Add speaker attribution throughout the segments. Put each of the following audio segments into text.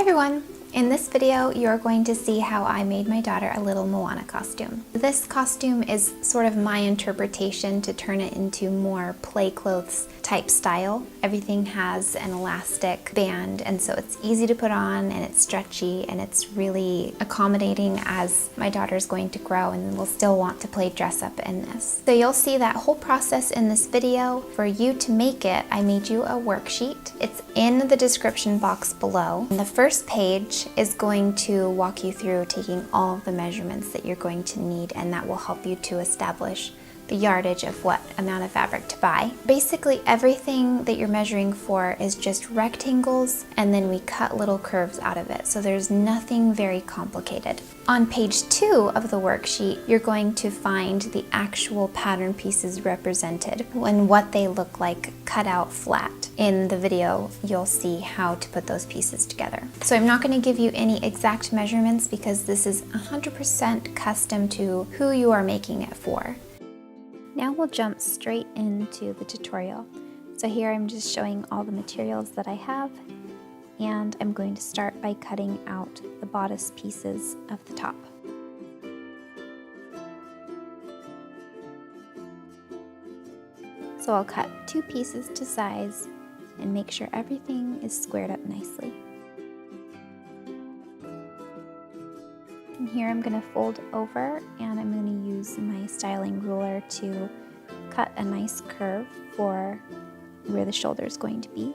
Speaker 1: everyone! In this video, you're going to see how I made my daughter a little Moana costume. This costume is sort of my interpretation to turn it into more play clothes type style. Everything has an elastic band, and so it's easy to put on, and it's stretchy, and it's really accommodating as my daughter's going to grow and will still want to play dress up in this. So you'll see that whole process in this video. For you to make it, I made you a worksheet. It's in the description box below. And the first page is going to walk you through taking all of the measurements that you're going to need, and that will help you to establish the yardage of what amount of fabric to buy. Basically everything that you're measuring for is just rectangles, and then we cut little curves out of it, so there's nothing very complicated. On page 2 of the worksheet, you're going to find the actual pattern pieces represented and what they look like cut out flat. In the video, you'll see how to put those pieces together. So I'm not going to give you any exact measurements because this is 100% custom to who you are making it for. Now we'll jump straight into the tutorial. So here I'm just showing all the materials that I have, and I'm going to start by cutting out the bodice pieces of the top. So I'll cut 2 pieces to size and make sure everything is squared up nicely. And here I'm going to fold over, and I'm going to use my styling ruler to cut a nice curve for where the shoulder is going to be.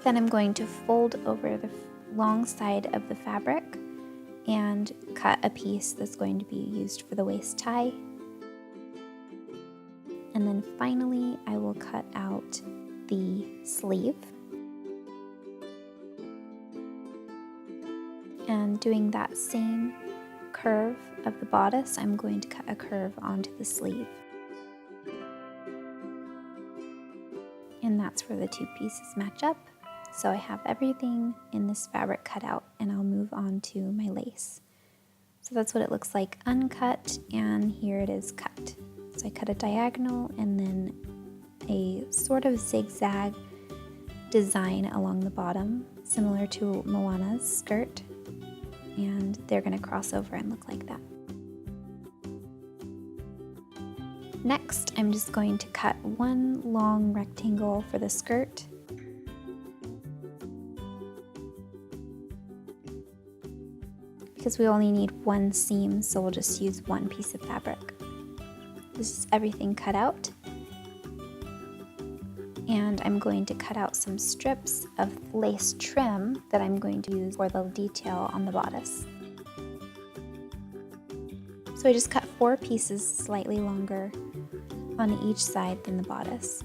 Speaker 1: Then I'm going to fold over the long side of the fabric and cut a piece that's going to be used for the waist tie. And then finally I will cut out the sleeve. And doing that same curve of the bodice, I'm going to cut a curve onto the sleeve. And that's where the 2 pieces match up. So I have everything in this fabric cut out, and I'll move on to my lace. So that's what it looks like uncut, and here it is cut. So I cut a diagonal and then a sort of zigzag design along the bottom, similar to Moana's skirt. And they're going to cross over and look like that. Next, I'm just going to cut one long rectangle for the skirt. Because we only need 1 seam, so we'll just use 1 piece of fabric. This is everything cut out. And I'm going to cut out some strips of lace trim that I'm going to use for the detail on the bodice. So I just cut 4 pieces slightly longer on each side than the bodice.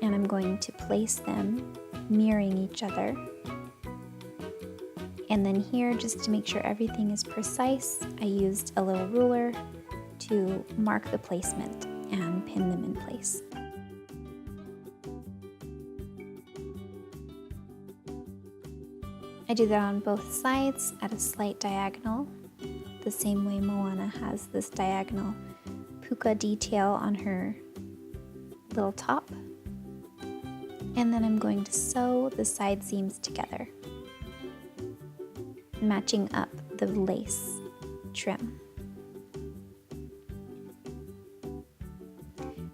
Speaker 1: And I'm going to place them mirroring each other. And then here, just to make sure everything is precise, I used a little ruler to mark the placement and pin them in place. I do that on both sides at a slight diagonal, the same way Moana has this diagonal puka detail on her little top. And then I'm going to sew the side seams together, matching up the lace trim.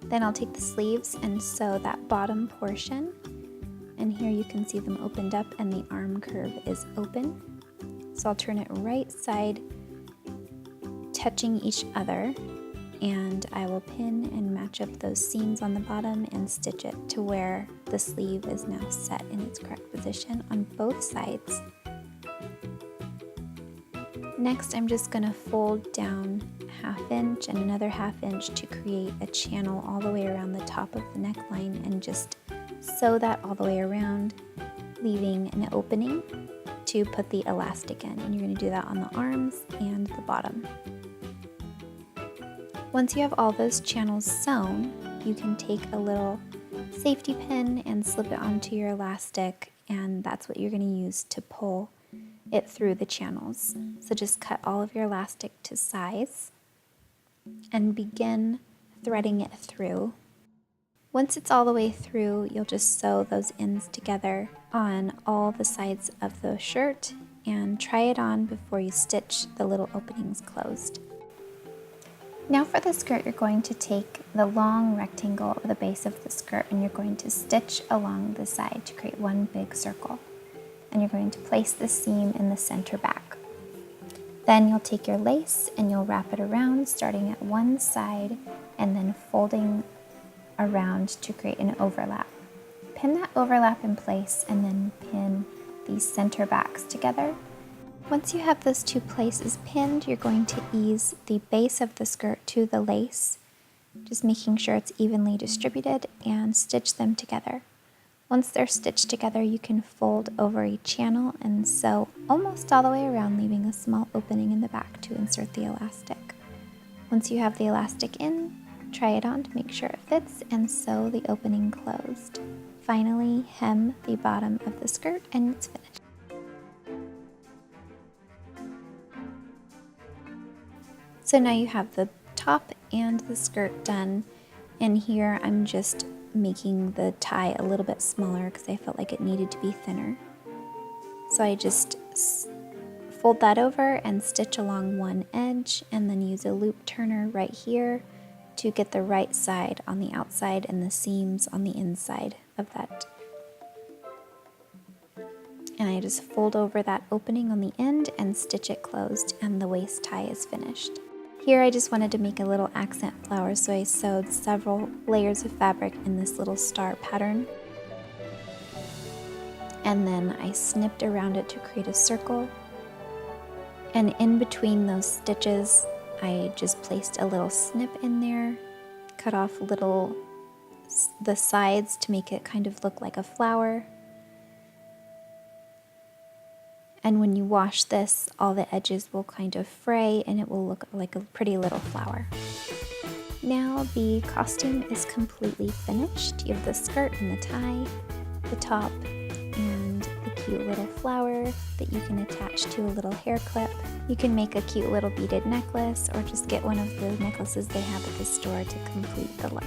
Speaker 1: Then I'll take the sleeves and sew that bottom portion. And here you can see them opened up, and the arm curve is open. So I'll turn it right side, touching each other, and I will pin and match up those seams on the bottom and stitch it to where the sleeve is now set in its correct position on both sides. Next, I'm just going to fold down 1/2 inch and another 1/2 inch to create a channel all the way around the top of the neckline, and just sew that all the way around, leaving an opening to put the elastic in. And you're going to do that on the arms and the bottom. Once you have all those channels sewn, you can take a little safety pin and slip it onto your elastic, and that's what you're going to use to pull it through the channels. So just cut all of your elastic to size and begin threading it through. Once it's all the way through, you'll just sew those ends together on all the sides of the shirt and try it on before you stitch the little openings closed. Now for the skirt, you're going to take the long rectangle of the base of the skirt and you're going to stitch along the side to create one big circle. And you're going to place the seam in the center back. Then you'll take your lace and you'll wrap it around, starting at one side and then folding around to create an overlap. Pin that overlap in place and then pin these center backs together. Once you have those two places pinned, you're going to ease the base of the skirt to the lace, just making sure it's evenly distributed, and stitch them together. Once they're stitched together, you can fold over a channel and sew almost all the way around, leaving a small opening in the back to insert the elastic. Once you have the elastic in, try it on to make sure it fits and sew the opening closed. Finally, hem the bottom of the skirt and it's finished. So now you have the top and the skirt done, and here I'm just making the tie a little bit smaller because I felt like it needed to be thinner. So I just fold that over and stitch along one edge and then use a loop turner right here to get the right side on the outside and the seams on the inside of that. And I just fold over that opening on the end and stitch it closed, and the waist tie is finished. Here I just wanted to make a little accent flower, so I sewed several layers of fabric in this little star pattern. And then I snipped around it to create a circle. And in between those stitches, I just placed a little snip in there, cut off the sides to make it kind of look like a flower. And when you wash this, all the edges will kind of fray and it will look like a pretty little flower. Now the costume is completely finished. You have the skirt and the tie, the top, and the cute little flower that you can attach to a little hair clip. You can make a cute little beaded necklace or just get one of the necklaces they have at the store to complete the look.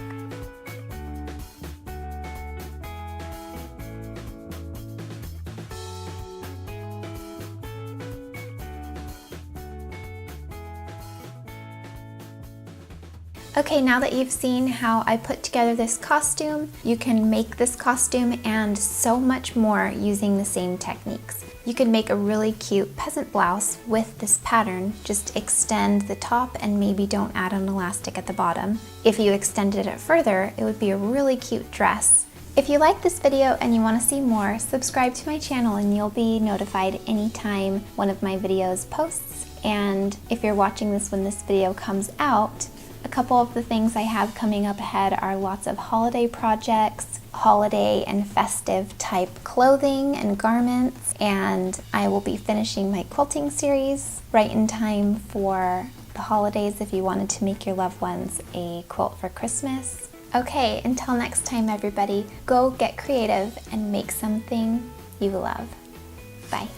Speaker 1: Okay, now that you've seen how I put together this costume, you can make this costume and so much more using the same techniques. You can make a really cute peasant blouse with this pattern. Just extend the top and maybe don't add an elastic at the bottom. If you extended it further, it would be a really cute dress. If you like this video and you want to see more, subscribe to my channel and you'll be notified anytime one of my videos posts. And if you're watching this when this video comes out, a couple of the things I have coming up ahead are lots of holiday projects, holiday and festive type clothing and garments, and I will be finishing my quilting series right in time for the holidays if you wanted to make your loved ones a quilt for Christmas. Okay, until next time everybody, go get creative and make something you love. Bye.